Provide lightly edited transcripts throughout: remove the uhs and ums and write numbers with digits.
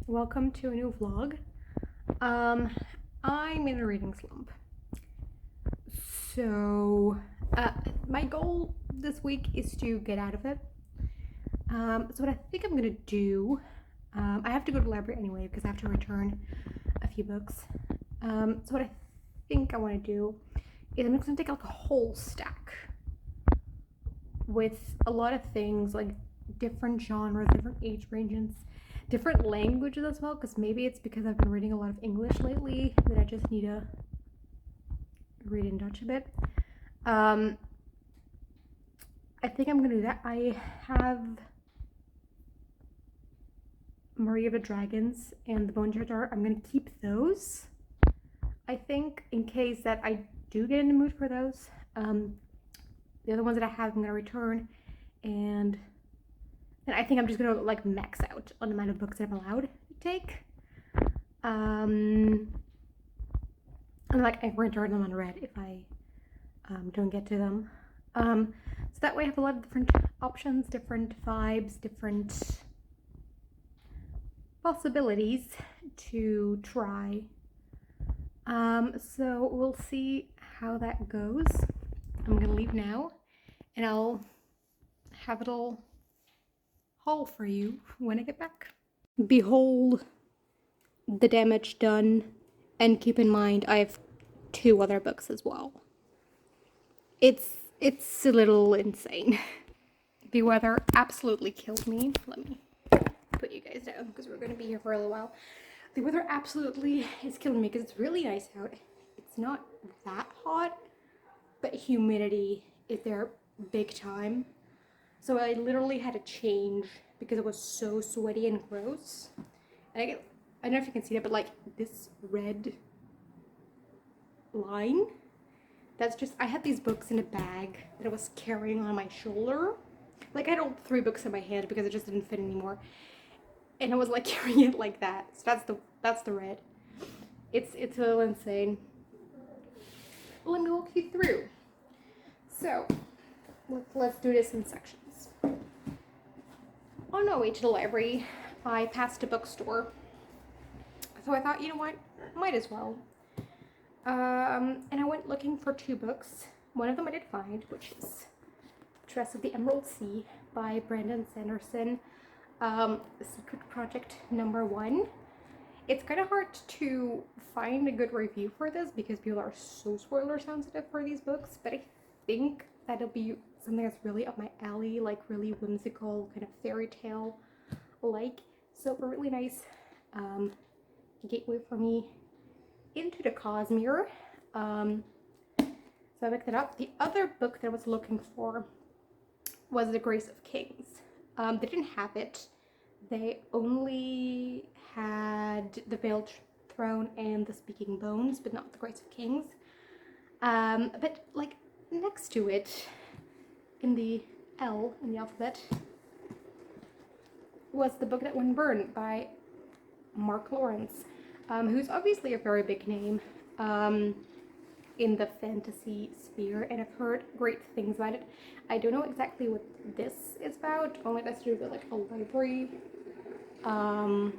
welcome to a new vlog. I'm in a reading slump. So, my goal this week is to get out of it. So what I think I'm gonna do, I have to go to the library anyway because I have to return a few books. So what I think I want to do is I'm just gonna take like a whole stack with a lot of things, like different genres, different age ranges, different languages as well, because maybe it's because I've been reading a lot of English lately that I just need to read in Dutch a bit. I think I'm gonna do that. I have Maria of the Dragons and the Bone Jar. I'm gonna keep those, I think, in case that I do get in the mood for those. The other ones that I have I'm gonna return, and I think I'm just gonna like max out on the amount of books that I'm allowed to take. And like I return them unread if I don't get to them. So that way I have a lot of different options, different vibes, different possibilities to try. So we'll see how that goes. I'm gonna leave now and I'll have it all haul for you when I get back. Behold the damage done, and keep in mind I have 2 other books as well. It's a little insane. The weather absolutely killed me. Let me put you guys down because we're going to be here for a little while. The weather absolutely is killing me because it's really nice out. It's not that hot, but humidity is there big time. So I literally had to change because it was so sweaty and gross. And I don't know if you can see that, but like this red line, that's just, I had these books in a bag that I was carrying on my shoulder. Like I had 3 books in my hand because it just didn't fit anymore. And I was like carrying it like that. So that's the red. It's a little insane. Let me walk you through. So let's do this in sections. On my way to the library, I passed a bookstore. So I thought, you know what, might as well. And I went looking for 2 books. One of them I did find, which is Dress of the Emerald Sea by Brandon Sanderson. Secret Project #1. It's kind of hard to find a good review for this because people are so spoiler sensitive for these books, but I think that'll be something that's really up my alley, like really whimsical, kind of fairy tale like. So a really nice gateway for me into the Cosmere. So I picked it up. The other book that I was looking for was The Grace of Kings. They didn't have it. They only had The Veiled Throne and The Speaking Bones, but not The Grace of Kings. But like next to it, in the L in the alphabet, was The Book That Wouldn't Burn by Mark Lawrence, who's obviously a very big name in the fantasy sphere, and I've heard great things about it. I don't know exactly what this is about, only that's to do with like a library. I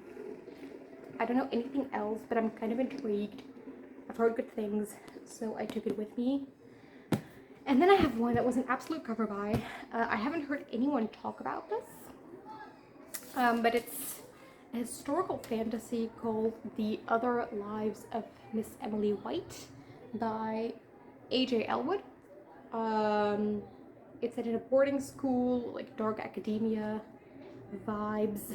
don't know anything else, but I'm kind of intrigued. I've heard good things, so I took it with me. And then I have one that was an absolute cover buy. I haven't heard anyone talk about this, but it's a historical fantasy called The Other Lives of Miss Emily White by A.J. Elwood. It's set in a boarding school, like dark academia vibes.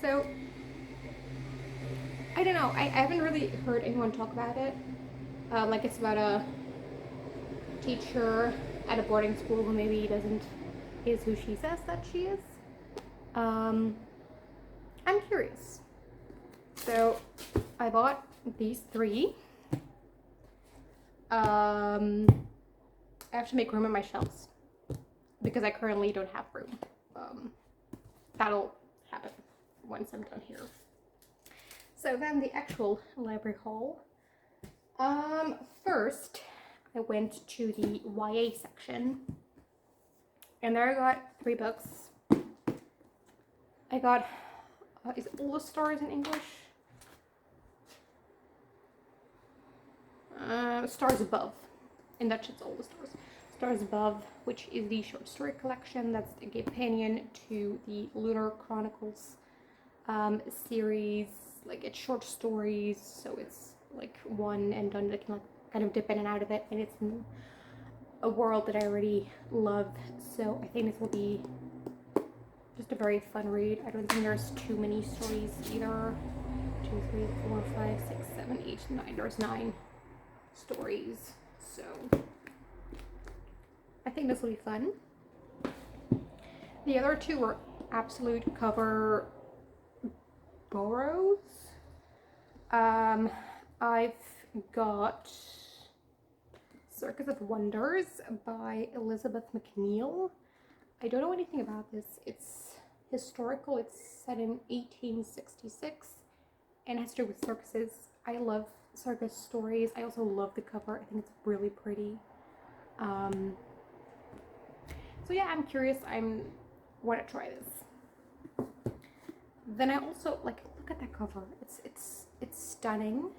So I don't know, I haven't really heard anyone talk about it. Like it's about a teacher at a boarding school who maybe is who she says that she is. I'm curious. So I bought these 3. I have to make room in my shelves because I currently don't have room. That'll happen once I'm done here. So then the actual library haul. First I went to the YA section And there I got 3 books. I got, is All the Stars in English? Stars Above. In Dutch it's All the Stars. Stars Above, which is the short story collection that's a companion to the Lunar Chronicles series. Like, it's short stories, so it's like one and done. I can like kind of dip in and out of it, and it's a world that I already love, so I think this will be just a very fun read. I don't think there's too many stories either. 2, 3, 4, 5, 6, 7, 8, 9. There's 9 stories, so I think this will be fun. The other 2 were absolute cover borrows. I've got Circus of Wonders by Elizabeth McNeil. I don't know anything about this. It's historical. It's set in 1866 and has to do with circuses. I love circus stories. I also love the cover. I think it's really pretty. So yeah, I'm curious. I want to try this. Then I also like, look at that cover. It's stunning.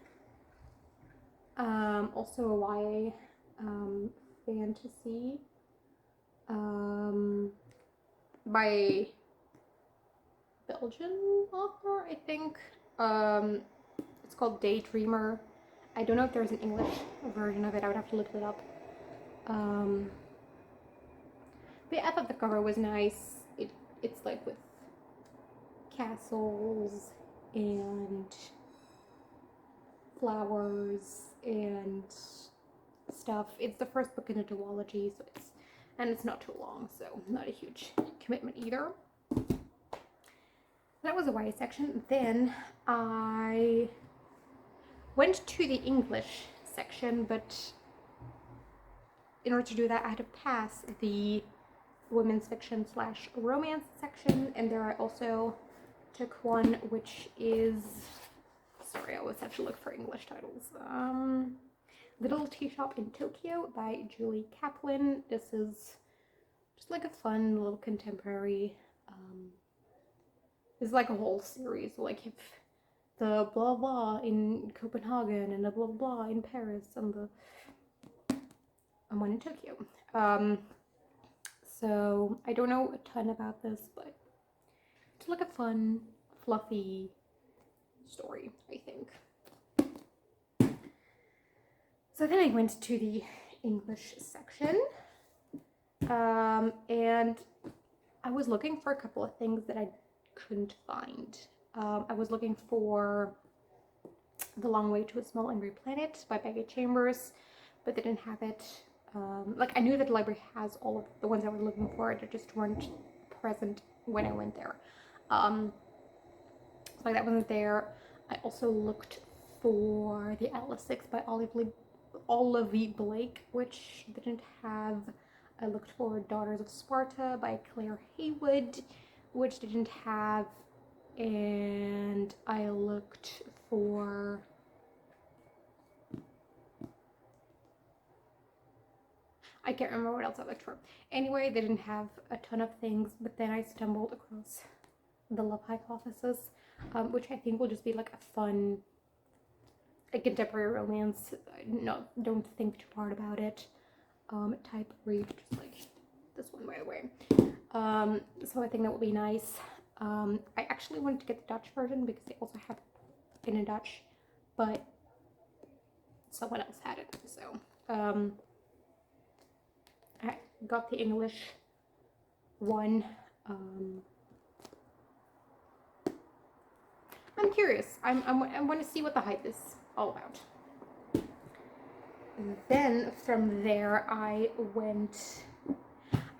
Also a YA fantasy by Belgian author, I think. It's called Daydreamer. I don't know if there's an English version of it. I would have to look it up. But yeah, I thought the cover was nice. It's like with castles and flowers and stuff. It's the first book in a duology, so it's not too long, so not a huge commitment either. That was the YA section. Then I went to the English section, but in order to do that, I had to pass the women's fiction / romance section, and there I also took one which is, sorry, I always have to look for English titles. Little Tea Shop in Tokyo by Julie Kaplan. This is just like a fun little contemporary. It's like a whole series. Like if the blah blah in Copenhagen and the blah blah in Paris and the one in Tokyo. So I don't know a ton about this, but it's like a fun, fluffy story, I think. So then I went to the English section, and I was looking for a couple of things that I couldn't find. I was looking for The Long Way to a Small Angry Planet by Becky Chambers, but they didn't have it. Like, I knew that the library has all of the ones I was looking for, they just weren't present when I went there. So like that wasn't there. I also looked for The Atlas Six by Olivia Blake, which didn't have. I looked for Daughters of Sparta by Claire Haywood, which didn't have. And I looked for I can't remember what else I looked for. Anyway, they didn't have a ton of things, but then I stumbled across The Love Hypothesis, which I think will just be like a fun, a contemporary romance. Don't think too hard about it. Type read, just like this one, by the way. So I think that will be nice. I actually wanted to get the Dutch version because they also have it in Dutch, but someone else had it, so I got the English one. I'm curious. I want to see what the hype is all about. And then from there, I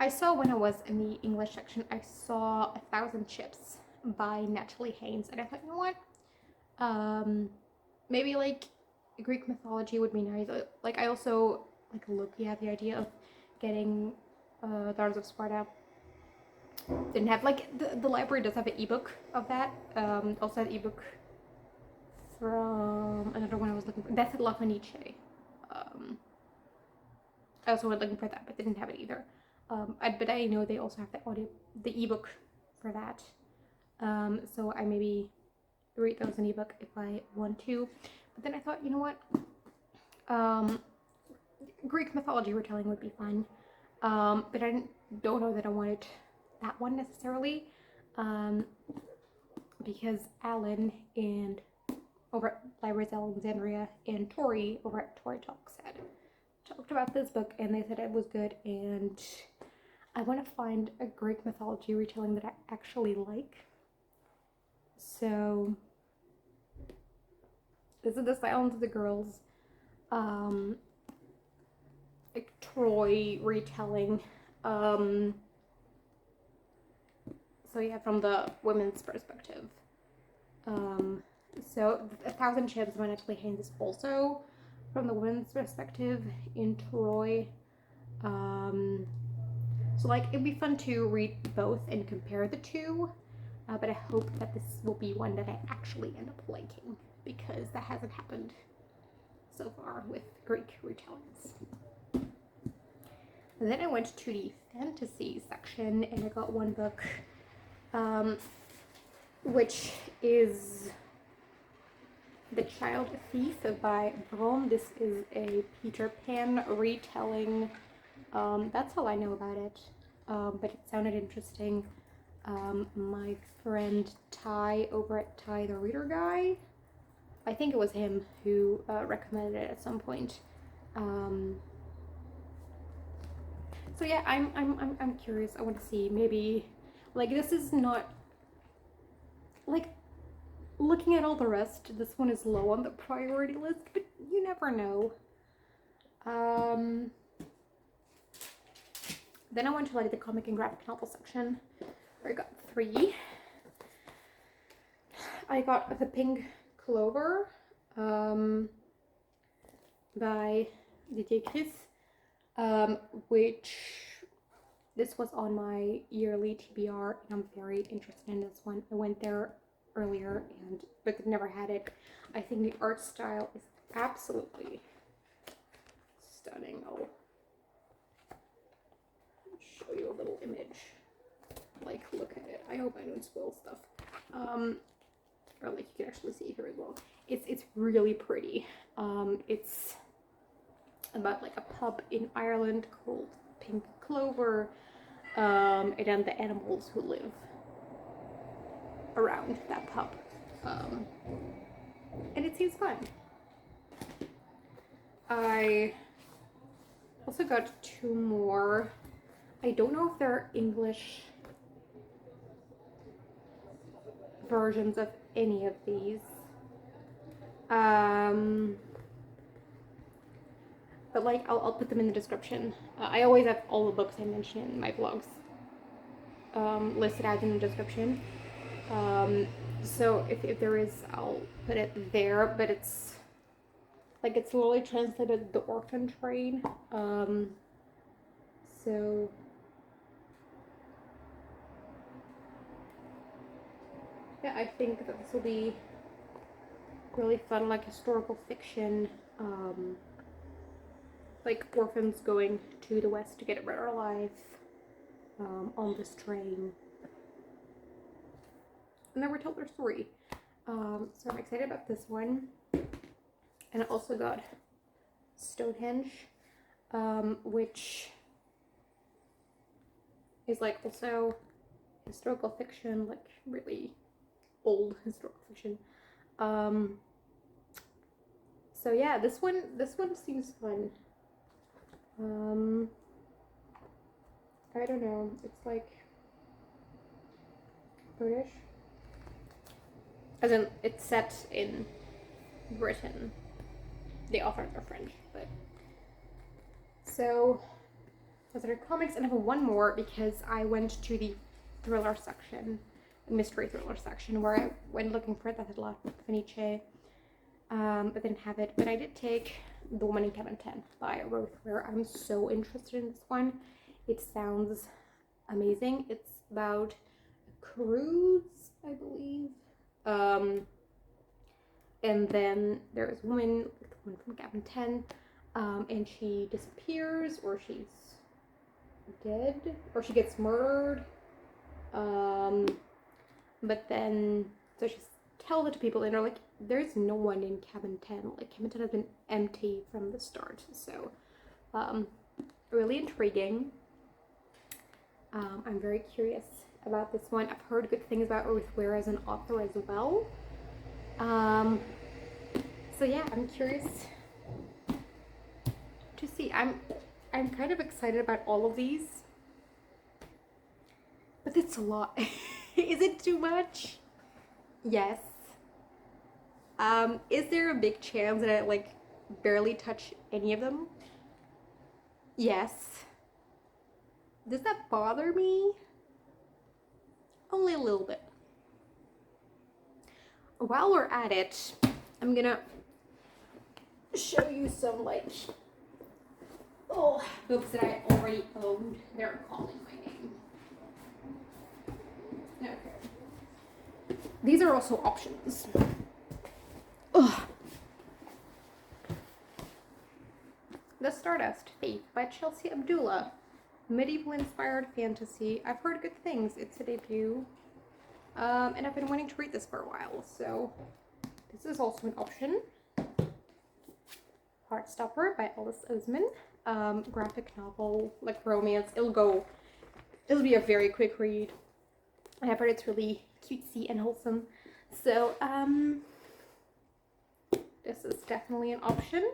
saw, when I was in the English section, I saw 1,000 Ships by Natalie Haynes, and I thought, you know what? Maybe like Greek mythology would be nice. Like, I also like Loki had the idea of getting Daughters of Sparta. Didn't have, like, the library does have an ebook of that. Also an ebook from another one I was looking for. That's La Fenice. I also was looking for that, but they didn't have it either. But I know they also have the ebook for that. So I maybe read those in ebook if I want to. But then I thought, you know what? Greek mythology retelling would be fun. But I don't know that I wanted that one necessarily. Because Alan and over at Libraries Alexandria and Tori over at Tori Talks talked about this book, and they said it was good, and I want to find a Greek mythology retelling that I actually like. So this is The Silence of the Girls, like Troy retelling. So yeah, from the women's perspective. So A Thousand Ships by Natalie Haynes is also from the women's perspective in Troy. So like it'd be fun to read both and compare the two, but I hope that this will be one that I actually end up liking, because that hasn't happened so far with Greek retellings. And then I went to the fantasy section and I got one book, which is The Child Thief by Brom. This is a Peter Pan retelling. That's all I know about it, but it sounded interesting. My friend Ty over at Ty the Reader Guy, I think it was him who recommended it at some point. So yeah, I'm curious. I want to see, maybe, like, this is not, like, looking at all the rest, this one is low on the priority list, but you never know. Then I went to like the comic and graphic novel section, where I got 3. I got The Pink Clover by Didier Crisse, which this was on my yearly TBR, and I'm very interested in this one. I went there earlier but never had it. I think the art style is absolutely stunning. I'll show you a little image. Like, look at it. I hope I don't spoil stuff. Or like you can actually see here as well. It's really pretty. It's about like a pub in Ireland called Pink Clover, and then the animals who live around that pub. And it seems fun. I also got 2 more. I don't know if they're English versions of any of these. But like I'll put them in the description. I always have all the books I mention in my blogs listed out in the description. So if there is, I'll put it there, but it's like, it's literally translated The Orphan Train. So yeah, I think that this will be really fun, like historical fiction, like orphans going to the West to get a better life, on this train. And then retell their story. So I'm excited about this one. And I also got Stonehenge, which is like also historical fiction, like really old historical fiction. So yeah, this one seems fun. I don't know, it's like British, as in it's set in Britain. The authors are French, but so those are comics, and I have one more because I went to the thriller section, the mystery thriller section, where I went looking for that lot of Fenice, but didn't have it. But I did take The Woman in Cabin 10 by Ruth Ware. I'm so interested in this one. It sounds amazing. It's about a cruise, I believe. And then there is a woman from Cabin 10, and she disappears, or she's dead, or she gets murdered. But then, so she's tells it to people, and they're like, there's no one in cabin 10. Like, cabin 10 has been empty from the start. So, really intriguing. I'm very curious about this one. I've heard good things about Ruth Ware as an author as well. So yeah, I'm curious to see. I'm kind of excited about all of these, but it's a lot. Is it too much? Yes. Is there a big chance that I like barely touch any of them? Yes. Does that bother me? Only a little bit. While we're at it, I'm gonna show you some like books that I already owned. They're calling my name. Okay. These are also options. Ugh. The Stardust Thief by Chelsea Abdullah. Medieval inspired fantasy. I've heard good things. It's a debut. And I've been wanting to read this for a while, so this is also an option. Heartstopper by Alice Oseman. Graphic novel, like romance. It'll be a very quick read. And I've heard it's really cutesy and wholesome. So, this is definitely an option.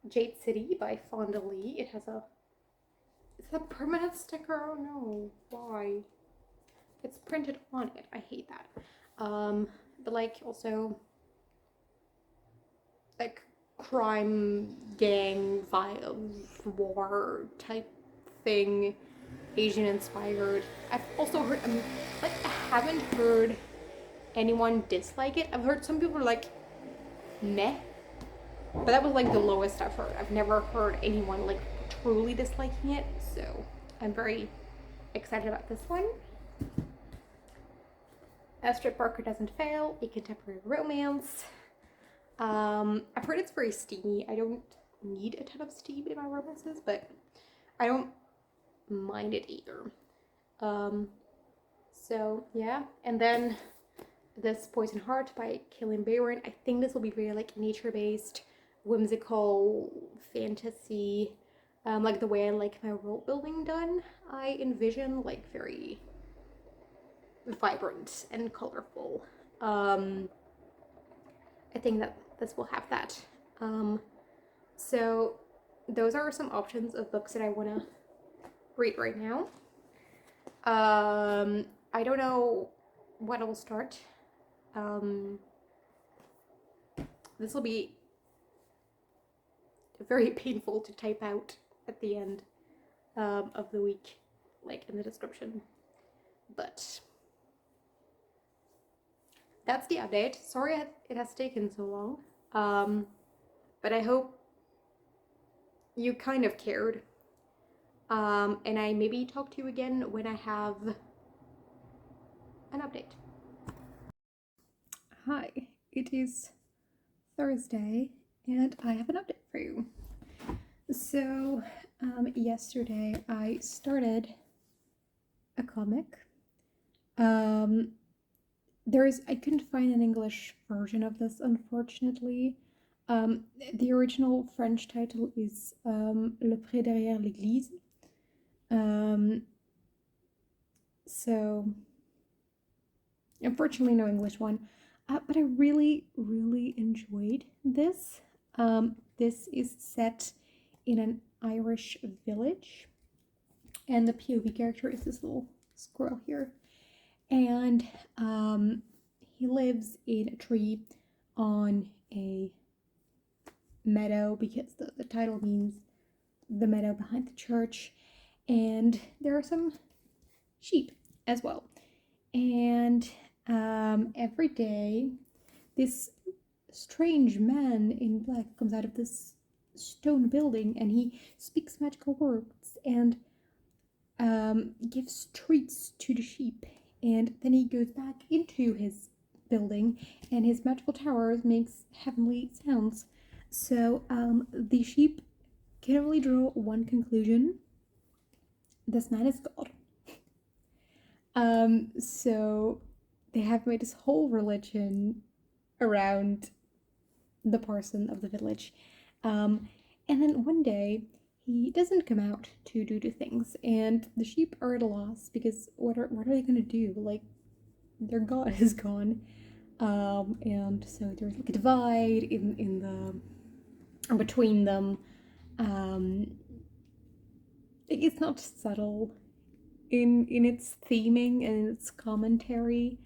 Jade City by Fonda Lee. It's a permanent sticker. Oh no, why? It's printed on it. I hate that. But like also like crime gang war type thing, Asian inspired. I've also heard like I haven't heard anyone dislike it. I've heard some people are like meh, but that was like the lowest I've heard. I've never heard anyone like truly disliking it, so I'm very excited about this one. Astrid Barker Doesn't Fail, a contemporary romance. I've heard it's very steamy. I don't need a ton of steam in my romances, but I don't mind it either. So yeah, and then this Poison Heart by Kaylin Bayron. I think this will be very like nature-based, whimsical fantasy, like the way I like my world building done. I envision like very vibrant and colorful. I think that this will have that. So those are some options of books that I want to read right now. I don't know what I will start. This will be very painful to type out at the end of the week, like in the description. But that's the update. Sorry it has taken so long. But I hope you kind of cared. And I maybe talk to you again when I have an update. Hi, it is Thursday and I have an update for you. So, yesterday I started a comic. I couldn't find an English version of this, unfortunately. The original French title is Le Pré derrière l'église. So, unfortunately, no English one. But I really, really enjoyed this. This is set in an Irish village, and the POV character is this little squirrel here. And he lives in a tree on a meadow, because the title means the meadow behind the church, and there are some sheep as well. And every day this strange man in black comes out of this stone building, and he speaks magical words and gives treats to the sheep, and then he goes back into his building and his magical tower makes heavenly sounds. So the sheep can only draw one conclusion, this man is God. So they have made this whole religion around the parson of the village. And then one day he doesn't come out to do the things, and the sheep are at a loss because what are they gonna do? Like, their god is gone. And so there's like a divide in the between them. It's not subtle in its theming and its commentary,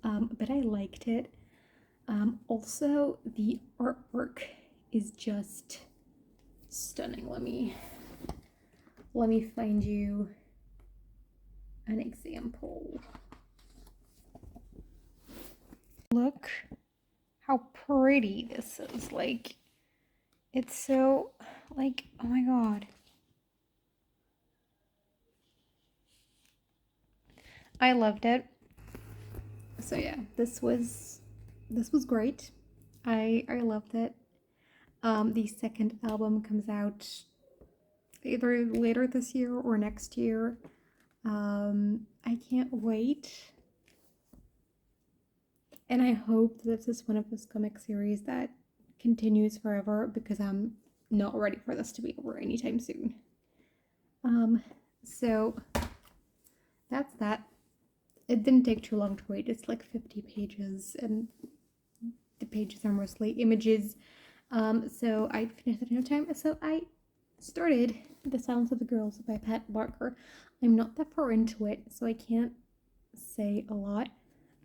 but I liked it. Also, the artwork is just stunning. Let me find you an example. Look how pretty this is. Like, it's so, like, oh my god. I loved it. So yeah, this was great. I loved it. The second album comes out either later this year or next year. I can't wait. And I hope that this is one of those comic series that continues forever, because I'm not ready for this to be over anytime soon. So that's that. It didn't take too long to wait. It's like 50 pages, and the pages are mostly images. So I finished it in no time. So I started The Silence of the Girls by Pat Barker. I'm not that far into it, so I can't say a lot.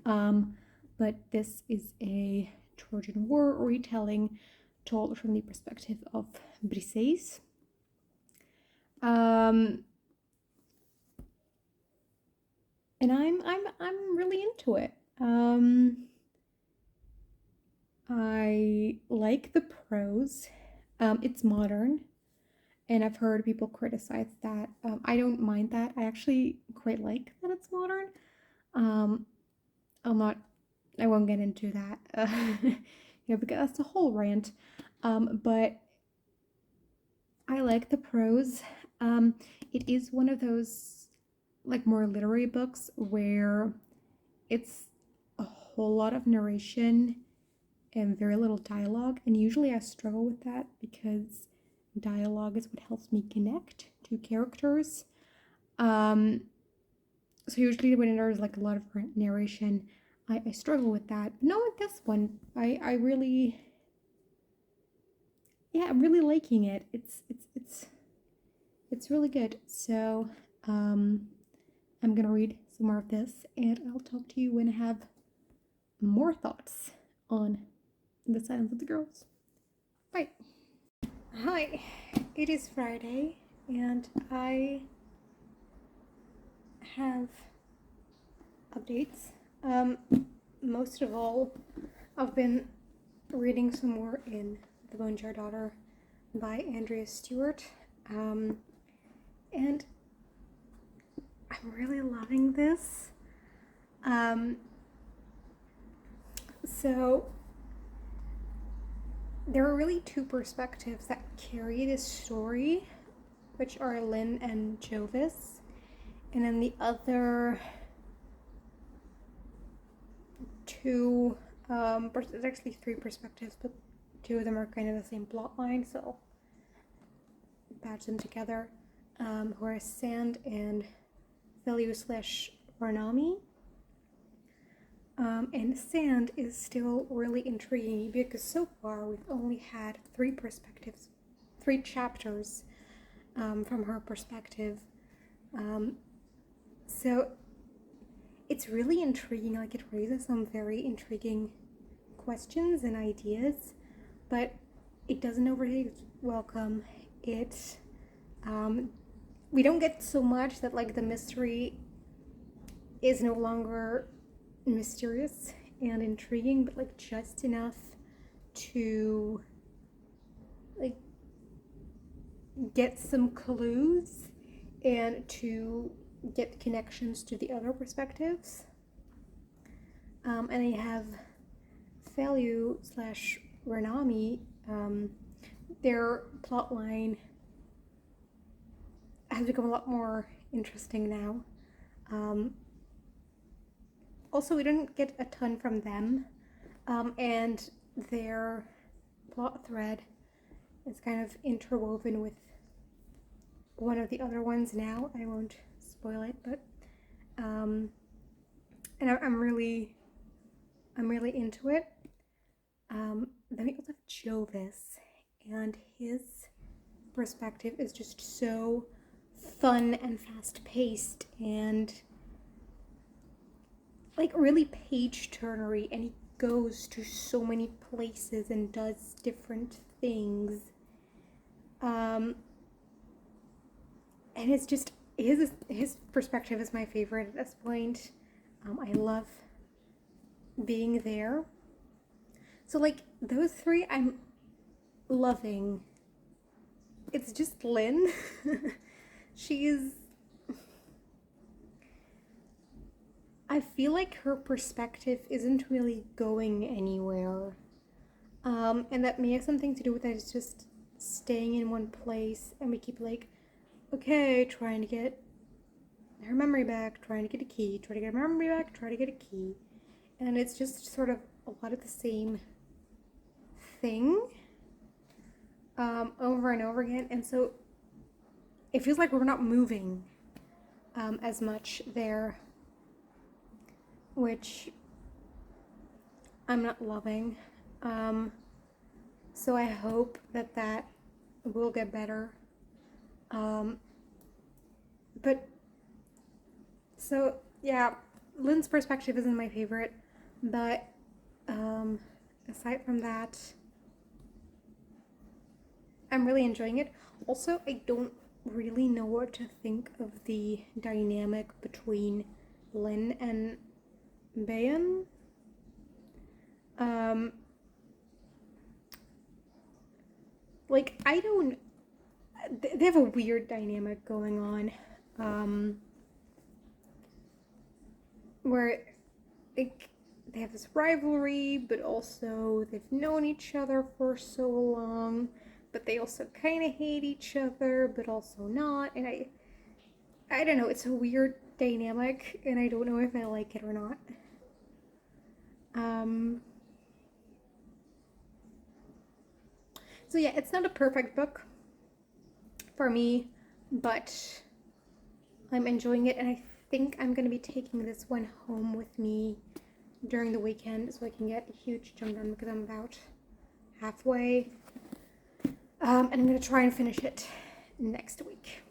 But this is a Trojan War retelling told from the perspective of Briseis. And I'm really into it. I like the prose. It's modern, and I've heard people criticize that. I don't mind that. I actually quite like that it's modern. I won't get into that. Because that's a whole rant. But I like the prose. It is one of those like more literary books where it's a whole lot of narration and very little dialogue, and usually I struggle with that because dialogue is what helps me connect to characters. So usually when there's like a lot of narration, I struggle with that. But no, with this one, I'm really liking it. It's really good. So I'm gonna read some more of this, and I'll talk to you when I have more thoughts on The Silence of the Girls. Bye. Hi, it is Friday, and I have updates. Most of all, I've been reading some more in The Bone Jar Daughter by Andrea Stewart, and I'm really loving this. So there are really two perspectives that carry this story, which are Lynn and Jovis, and then the other two, there's actually three perspectives, but two of them are kind of the same plot line, so I'll patch them together, who are Sand and Feliu/Ranami. And Sand is still really intriguing because so far we've only had three perspectives, three chapters from her perspective. So it's really intriguing, like it raises some very intriguing questions and ideas, but it doesn't overstay its welcome. We don't get so much that like the mystery is no longer mysterious and intriguing, but like just enough to like get some clues and to get connections to the other perspectives. And I have Feliu/Ranami, their plotline has become a lot more interesting now. Also, we didn't get a ton from them, and their plot thread is kind of interwoven with one of the other ones now. I won't spoil it, but and I'm really into it. Then we also have Jovis, and his perspective is just so fun and fast-paced and like really page-turnery, and he goes to so many places and does different things. And it's just his perspective is my favorite at this point. I love being there. So like those three I'm loving. It's just Lynn. I feel like her perspective isn't really going anywhere. And that may have something to do with that it's just staying in one place, and we keep like, okay, trying to get her memory back, trying to get a key, try to get her memory back, try to get a key. And it's just sort of a lot of the same thing over and over again. And so it feels like we're not moving as much there, which I'm not loving. So I hope that will get better. But so yeah, Lynn's perspective isn't my favorite, but aside from that, I'm really enjoying it. Also, I don't really know what to think of the dynamic between Lynn and Bayan. Like, I don't... They have a weird dynamic going on. Where like, they have this rivalry, but also they've known each other for so long, but they also kind of hate each other, but also not. And I don't know, it's a weird dynamic, and I don't know if I like it or not. So yeah, it's not a perfect book for me, but I'm enjoying it, and I think I'm going to be taking this one home with me during the weekend so I can get a huge jump done, because I'm about halfway. And I'm going to try and finish it next week.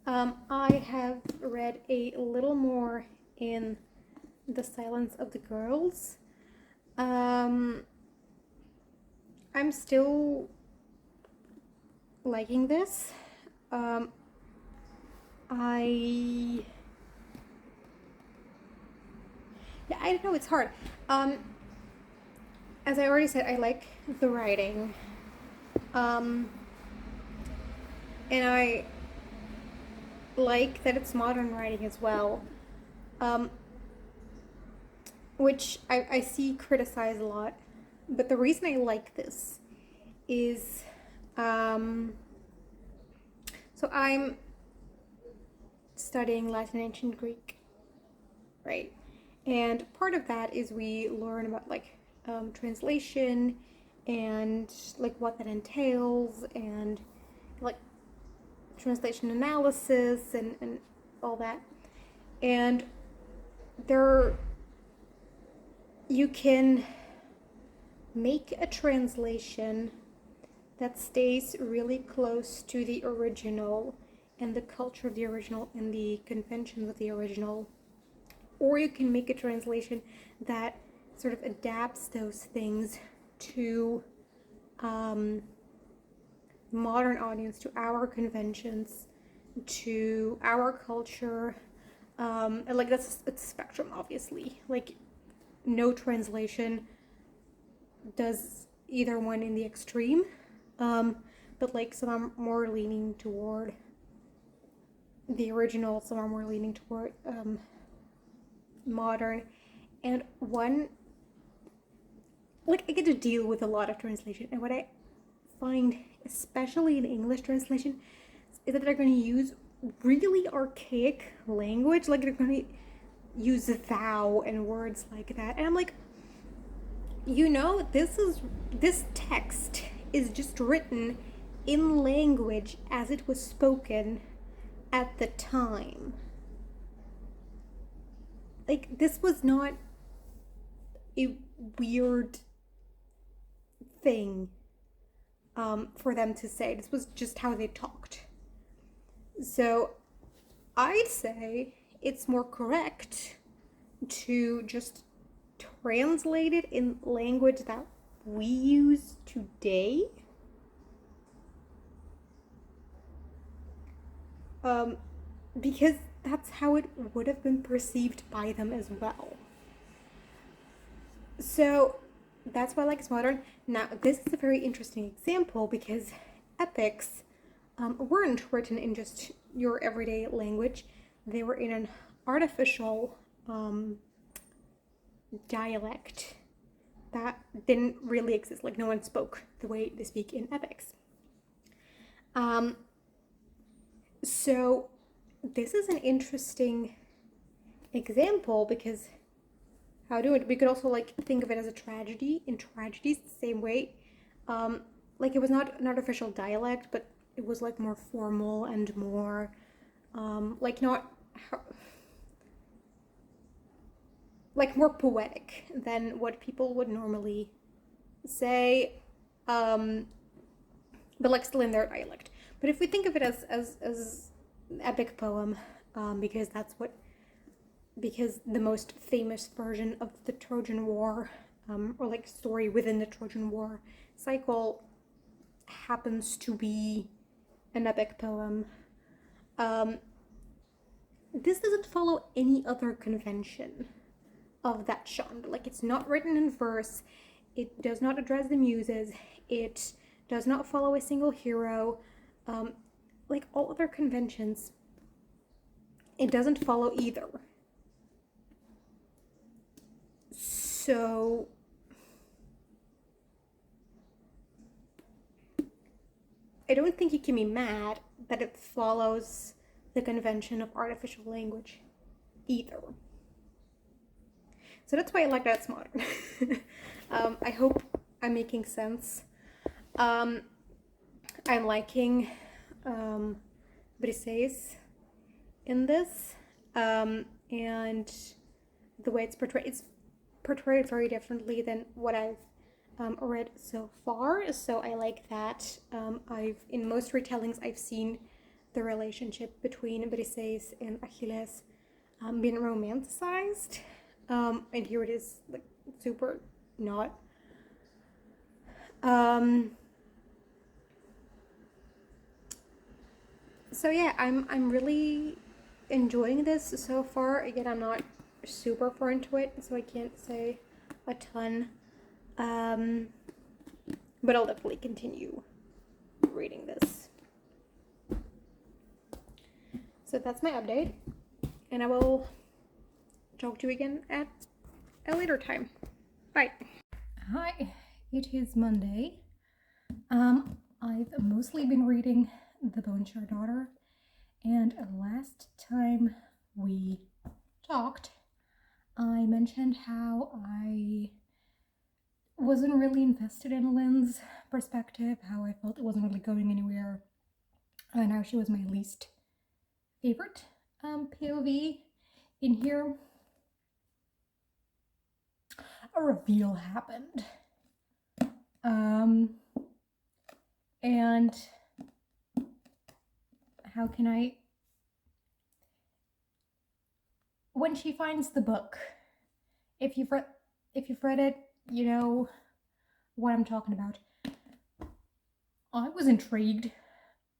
I have read a little more in The Silence of the Girls. I'm still liking this. I don't know, it's hard. As I already said, I like the writing. And I like that it's modern writing as well. Which I see criticized a lot. But the reason I like this is, so I'm studying Latin Ancient Greek, right? And part of that is we learn about like translation and like what that entails, and like translation analysis and all that. And you can make a translation that stays really close to the original and the culture of the original and the conventions of the original, or you can make a translation that sort of adapts those things to modern audience, to our conventions, to our culture, and like it's a spectrum, obviously. Like no translation does either one in the extreme, but like some are more leaning toward the original, some are more leaning toward modern, and one, like I get to deal with a lot of translation, and what I find, especially in English translation, is that they're going to use really archaic language. Like, they're gonna use thou and words like that. And I'm like, this text is just written in language as it was spoken at the time. Like, this was not a weird thing for them to say. This was just how they talked. So I'd say it's more correct to just translate it in language that we use today. Because that's how it would have been perceived by them as well. So that's why I like it's modern. Now, this is a very interesting example because epics weren't written in just your everyday language. They were in an artificial dialect that didn't really exist. Like, no one spoke the way they speak in epics. So this is an interesting example because we could also like think of it as a tragedy. In tragedies, the same way. Like, it was not an artificial dialect, but it was like more formal and more like not like more poetic than what people would normally say, but like still in their dialect. But if we think of it as an epic poem, because the most famous version of the Trojan War, or like story within the Trojan War cycle, happens to be an epic poem. This doesn't follow any other convention of that genre. Like, it's not written in verse, it does not address the muses, it does not follow a single hero. Like all other conventions, it doesn't follow either. So I don't think you can be mad that it follows the convention of artificial language either. So that's why I like that it's modern. I hope I'm making sense. I'm liking Briseis in this, and the way it's portrayed very differently than what I've read so far. So I like that. In most retellings I've seen the relationship between Briseis and Achilles being romanticized, and here it is like super not. So yeah, I'm really enjoying this so far. Again, I'm not super far into it, so I can't say a ton. But I'll definitely continue reading this. So that's my update, and I will talk to you again at a later time. Bye. Hi, it is Monday. I've mostly been reading The Boneshare Daughter, and last time we talked, I mentioned how I wasn't really invested in Lynn's perspective, how I felt it wasn't really going anywhere, and how she was my least favorite POV in here. A reveal happened. And how can I... When she finds the book, if you've read it, you know what I'm talking about. I was intrigued,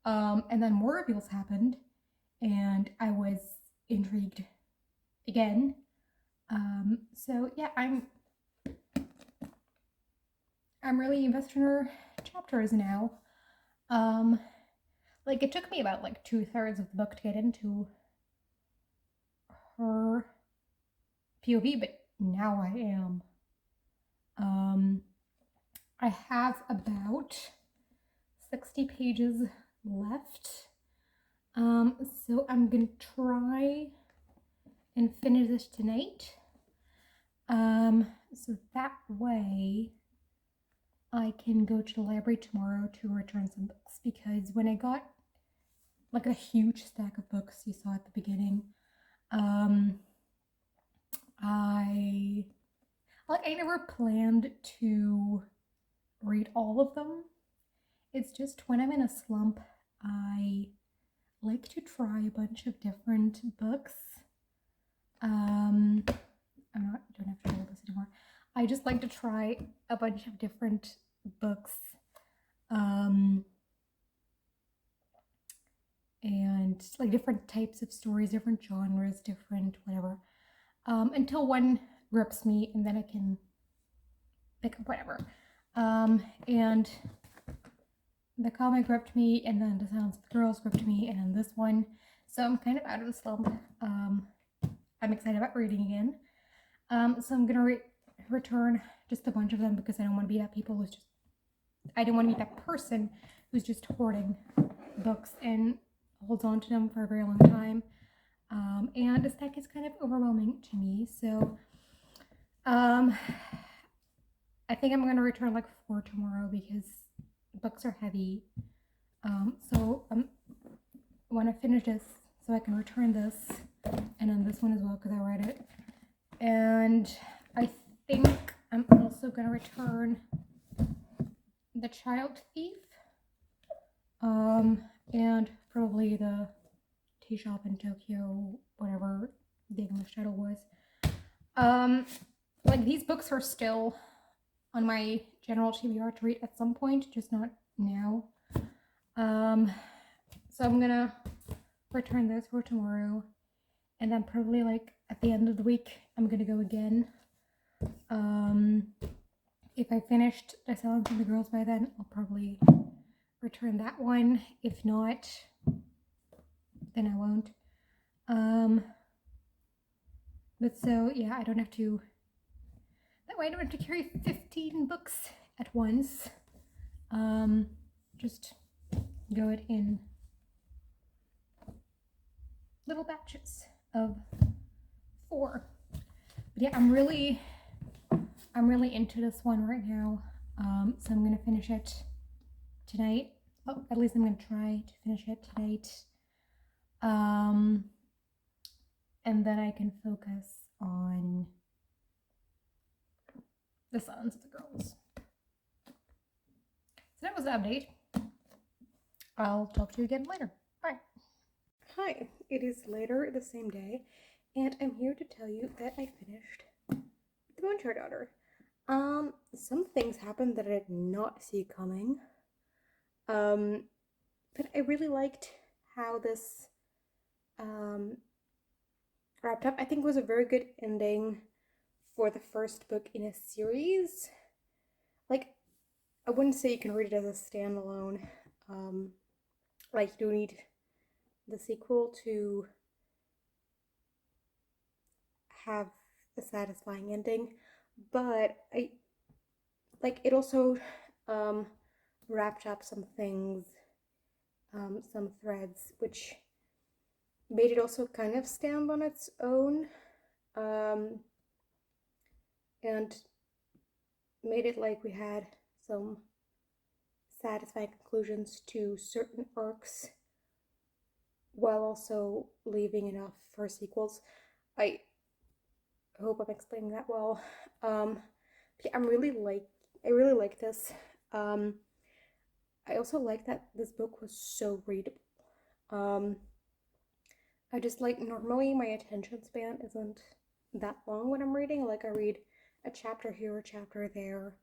and then more reveals happened, and I was intrigued again. So yeah, I'm really invested in her chapters now. Like, it took me about like 2/3 of the book to get into her POV, but now I am. I have about 60 pages left. So I'm gonna try and finish this tonight. So that way I can go to the library tomorrow to return some books, because when I got like a huge stack of books you saw at the beginning, I never planned to read all of them. It's just when I'm in a slump, I like to try a bunch of different books. Don't have to hold this anymore. I just like to try a bunch of different books. And like different types of stories, different genres, different whatever. Until one grips me, and then I can pick up whatever. And the comic gripped me, and then The Silence of the Girls gripped me, and then this one. So I'm kind of out of the slump. I'm excited about reading again. So I'm gonna return just a bunch of them, because I don't want to be that I don't want to be that person who's just hoarding books and holds on to them for a very long time. And this deck is kind of overwhelming to me, so I think I'm gonna return like 4 tomorrow, because books are heavy. So I want to finish this so I can return this, and then this one as well, because I read it. And I think I'm also gonna return The Child Thief, and probably the Tea Shop in Tokyo, whatever the English title was. Like, these books are still on my general TBR to read at some point, just not now. So I'm gonna return those for tomorrow, and then probably like at the end of the week I'm gonna go again. If I finished The Silence of the Girls by then, I'll probably return that one. If not, then I won't. But so yeah, that way I don't have to carry 15 books at once. Just go it in little batches of 4. But yeah, I'm really into this one right now. So I'm gonna finish it tonight. Oh, at least I'm gonna try to finish it tonight. And then I can focus on The Silence of the Girls. So that was the update. I'll talk to you again later. Bye. Hi, it is later the same day, and I'm here to tell you that I finished The Boneshare Daughter. Some things happened that I did not see coming. But I really liked how this wrapped up. I think it was a very good ending for the first book in a series. Like, I wouldn't say you can read it as a standalone. Like, you do need the sequel to have a satisfying ending, but it also wrapped up some things, some threads, which made it also kind of stand on its own, and made it like we had some satisfying conclusions to certain arcs, while also leaving enough for sequels. I hope I'm explaining that well. Yeah, I really like this. I also like that this book was so readable. I just normally my attention span isn't that long when I'm reading. Like, I read a chapter here, a chapter there,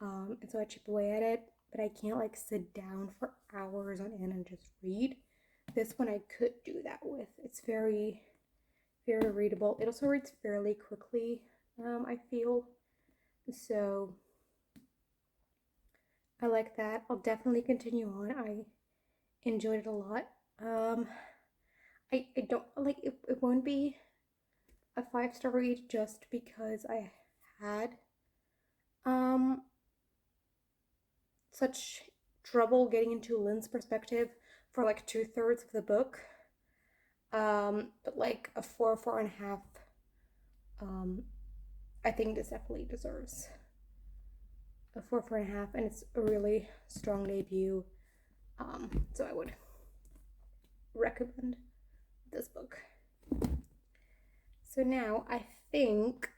and so I chip away at it, but I can't sit down for hours on end and just read. This one I could do that with. It's very, very readable. It also reads fairly quickly, I feel. So I like that. I'll definitely continue on. I enjoyed it a lot. I don't it won't be a 5-star read just because I had such trouble getting into Lynn's perspective for 2/3 of the book. But like a 4.5. I think this definitely deserves a 4.5, and it's a really strong debut. So I would recommend this book. So now I think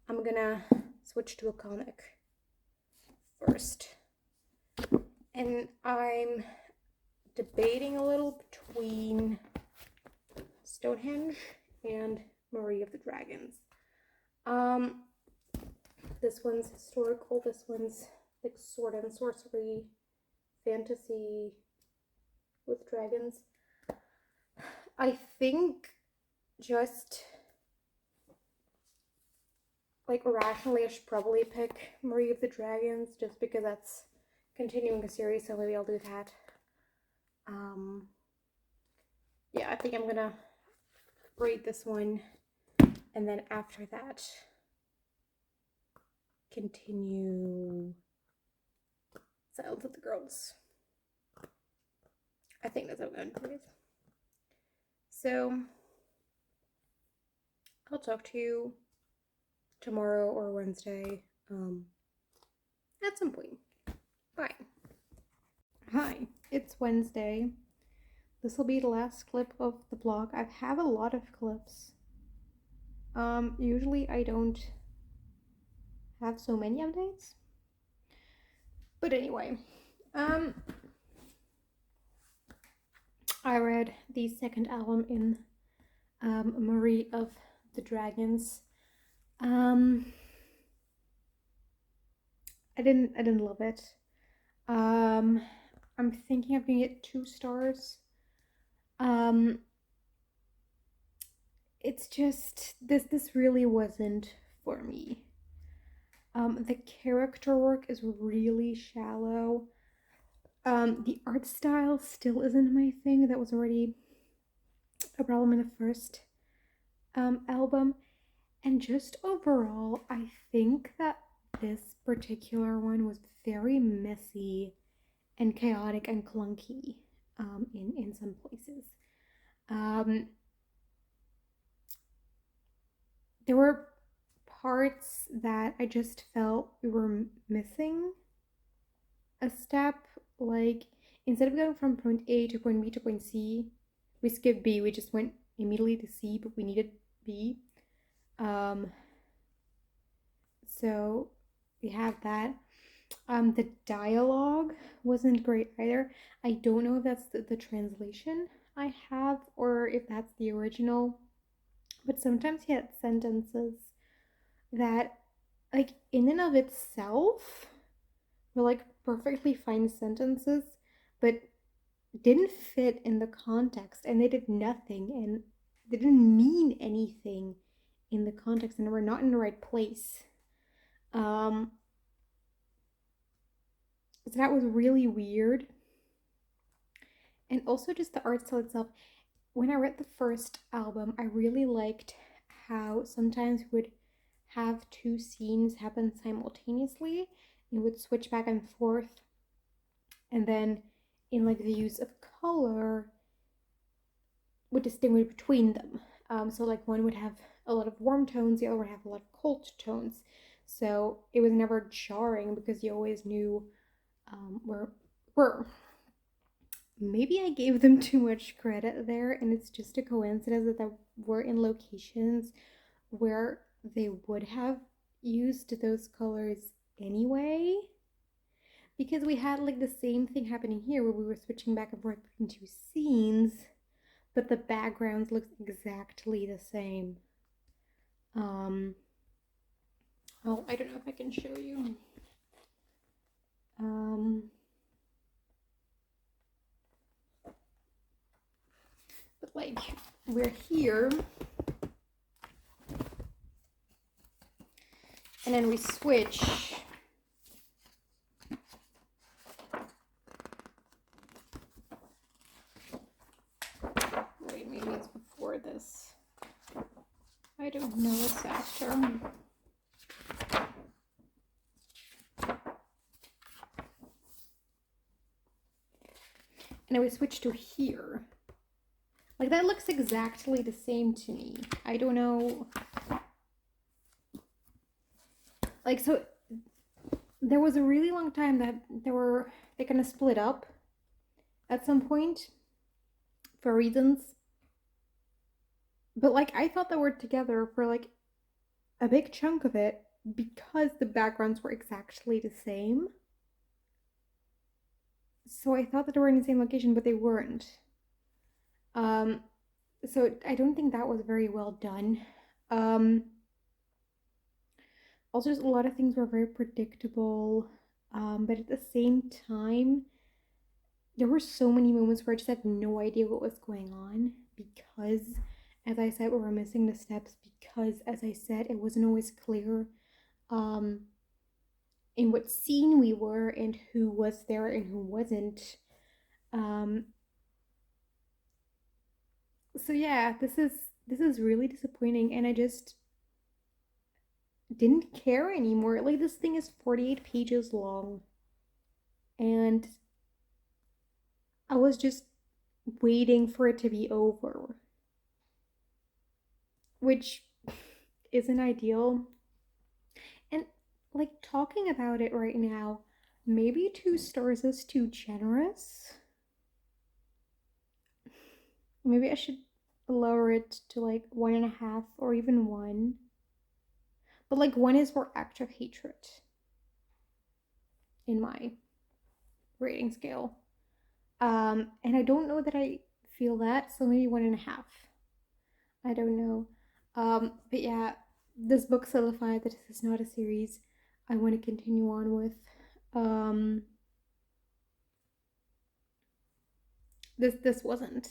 I'm gonna switch to a comic first. And I'm debating a little between Stonehenge and Marie of the Dragons. This one's historical, this one's like sword and sorcery, fantasy with dragons. I think just like rationally I should probably pick Marie of the Dragons just because that's continuing a series, so maybe I'll do that. Yeah, I think I'm gonna read this one, and then after that continue Silence of the Girls. I think that's what I'm gonna do. So I'll talk to you tomorrow or Wednesday at some point. Bye. Hi, it's Wednesday. This will be the last clip of the vlog. I have a lot of clips. Usually I don't have so many updates. But anyway, I read the second album in Marie of the Dragons. I didn't love it. I'm thinking of giving it 2 stars. It's just this really wasn't for me. The character work is really shallow. The art style still isn't my thing. That was already a problem in the first album. And just overall, I think that this particular one was very messy and chaotic and clunky in some places. There were parts that I just felt we were missing a step. Like, instead of going from point A to point B to point C, we skipped B. We just went immediately to C, but we needed B. So we have that. The dialogue wasn't great either. I don't know if that's the translation I have or if that's the original, but sometimes he had sentences that, like, in and of itself were like perfectly fine sentences, but didn't fit in the context, and they did nothing, and they didn't mean anything in the context, and they were not in the right place. So that was really weird. And also just the art style itself. When I read the first album, I really liked how sometimes we would have 2 scenes happen simultaneously. It would switch back and forth. And then in like the use of color would distinguish between them. So like one would have a lot of warm tones, the other would have a lot of cold tones. So it was never jarring because you always knew where were. Maybe I gave them too much credit there, and it's just a coincidence that they were in locations where they would have used those colors anyway. Because we had like the same thing happening here where we were switching back and forth between 2 scenes, but the backgrounds looked exactly the same. Oh, I don't know if I can show you. But like, we're here, and then we switch. Wait, maybe it's before this. I don't know, it's after. And then we switch to here. Like, that looks exactly the same to me. I don't know. Like, so there was a really long time that they kind of split up at some point for reasons. But like, I thought they were together for like a big chunk of it because the backgrounds were exactly the same. So I thought that they were in the same location, but they weren't. Um, so I don't think that was very well done. Um, Also, just a lot of things were very predictable, but at the same time, there were so many moments where I just had no idea what was going on because, as I said, we were missing the steps because, as I said, it wasn't always clear um, in what scene we were and who was there and who wasn't. Um, so yeah, this is really disappointing, and I just didn't care anymore. Like, this thing is 48 pages long, and I was just waiting for it to be over, which isn't ideal. And like, talking about it right now, maybe 2 stars is too generous. Maybe I should lower it to like 1.5 or even 1. But like, 1 is for act of hatred in my rating scale. And I don't know that I feel that, so maybe 1.5. I don't know. But yeah, this book solidified that this is not a series I want to continue on with. Um, this wasn't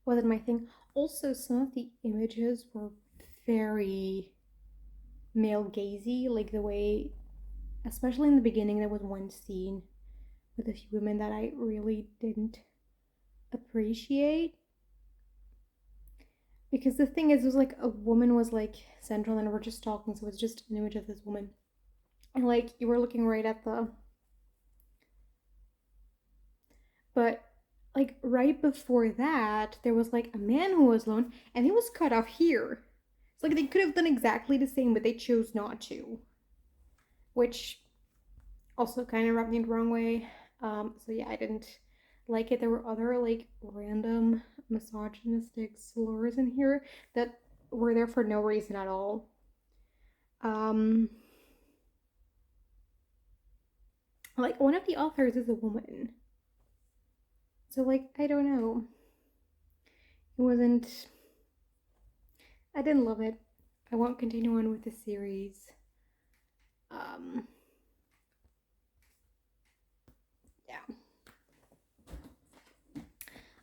my thing. Also, some of the images were very male gazy, like the way, especially in the beginning, there was one scene with a few women that I really didn't appreciate. Because the thing is, it was like a woman was like central and we're just talking, so it's just an image of this woman. And like, you were looking right at the, but like right before that, there was like a man who was alone and he was cut off here. It's like they could have done exactly the same, but they chose not to. Which also kind of rubbed me the wrong way. So yeah, I didn't like it. There were other like random misogynistic slurs in here that were there for no reason at all. Um, like, one of the authors is a woman. So like, I don't know. It wasn't, I didn't love it. I won't continue on with the series. Um, yeah.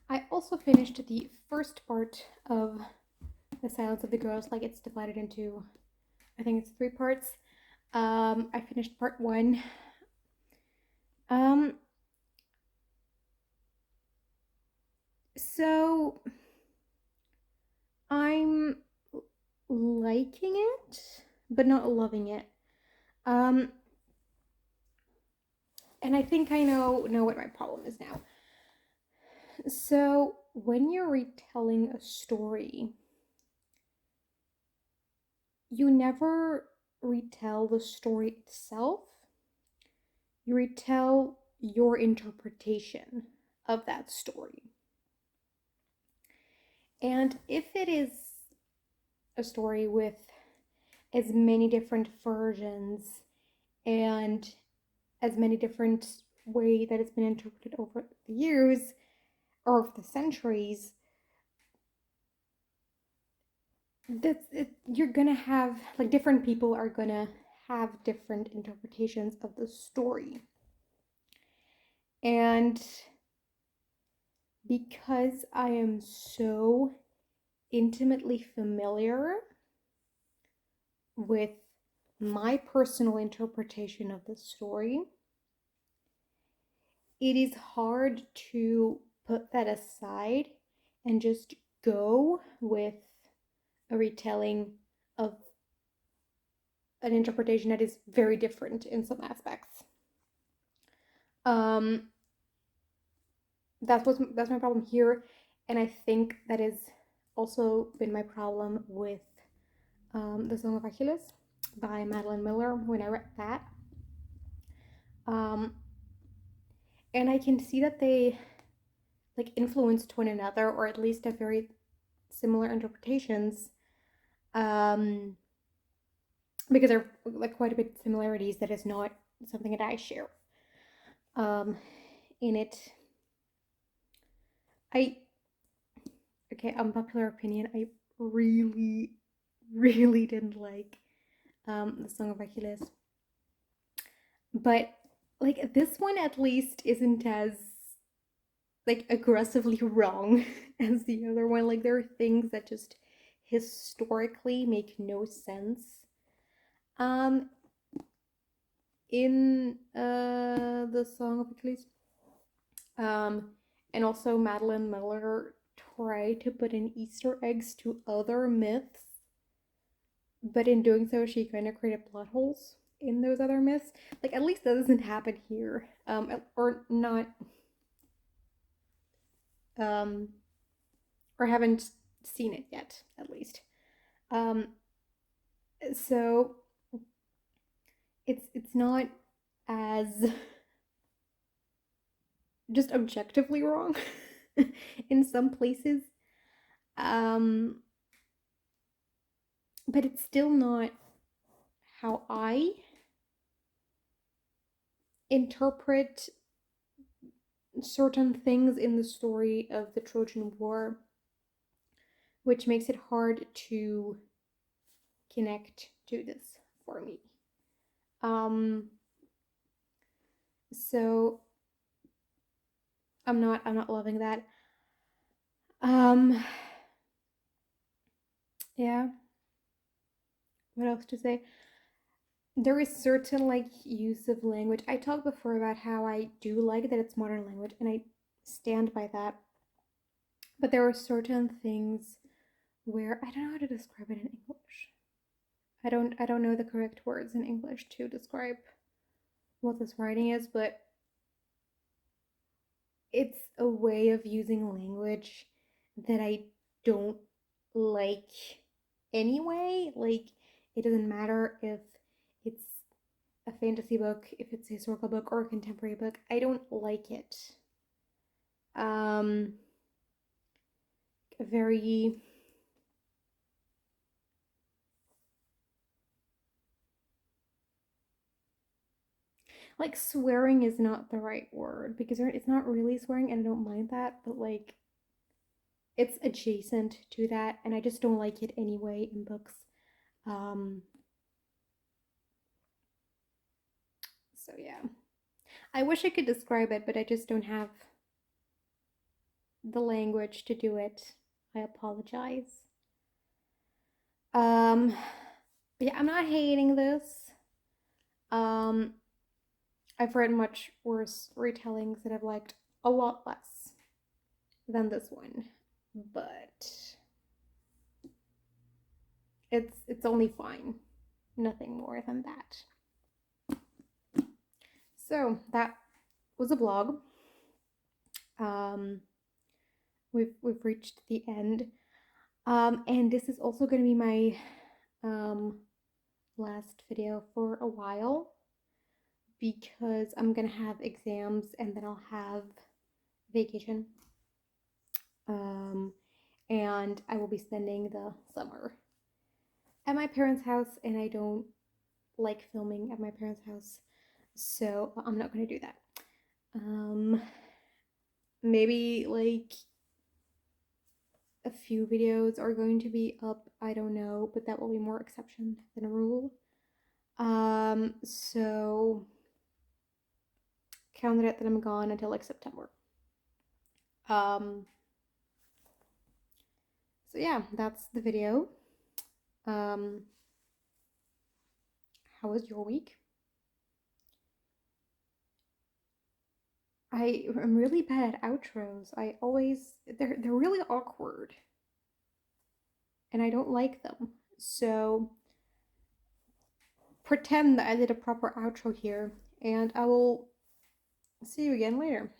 I also finished the first part of The Silence of the Girls. Like, it's divided into, I think it's 3 parts. I finished part 1. Um, so I'm liking it, but not loving it. And I think I know what my problem is now. So when you're retelling a story, you never retell the story itself. You retell your interpretation of that story. And if it is a story with as many different versions and as many different ways that it's been interpreted over the years or the centuries, you're gonna have, like, different people are gonna have different interpretations of the story. And because I am so intimately familiar with my personal interpretation of the story, it is hard to put that aside and just go with a retelling of an interpretation that is very different in some aspects. That's my problem here. And I think that has also been my problem with The Song of Achilles by Madeline Miller when I read that. Um, and I can see that they like influenced one another, or at least have very similar interpretations. Um, because there are like quite a bit of similarities that is not something that I share. In it, I okay, unpopular opinion. I really, really didn't like the Song of Achilles, but like this one at least isn't as like aggressively wrong as the other one. Like there are things that just historically make no sense. Um, in the Song of Achilles, um, and also Madeline Miller tried to put in Easter eggs to other myths, but in doing so, she kind of created plot holes in those other myths. Like at least that doesn't happen here, or not, um, or haven't seen it yet, at least. Um, so it's not as just objectively wrong in some places. Um, but it's still not how I interpret certain things in the story of the Trojan War, which makes it hard to connect to this for me. So I'm not loving that. Yeah. What else to say? There is certain like use of language. I talked before about how I do like that it's modern language, and I stand by that. But there are certain things where I don't know how to describe it in English. I don't know the correct words in English to describe what this writing is, but it's a way of using language that I don't like anyway. Like it doesn't matter if it's a fantasy book, if it's a historical book or a contemporary book. I don't like it. Very like swearing is not the right word because it's not really swearing and I don't mind that, but like it's adjacent to that and I just don't like it anyway in books. Um so yeah. I wish I could describe it, but I just don't have the language to do it. I apologize. Um yeah, I'm not hating this. Um I've read much worse retellings that I've liked a lot less than this one, but it's only fine. Nothing more than that. So that was a vlog. Um, we've reached the end. And this is also going to be my last video for a while because I'm gonna have exams and then I'll have vacation. And I will be spending the summer at my parents' house, and I don't like filming at my parents' house, so I'm not gonna do that. Maybe like a few videos are going to be up, I don't know, but that will be more exception than a rule. So count it that I'm gone until like September. So yeah, that's the video. How was your week? I am really bad at outros. I always they're really awkward. And I don't like them. So pretend that I did a proper outro here and I will see you again later.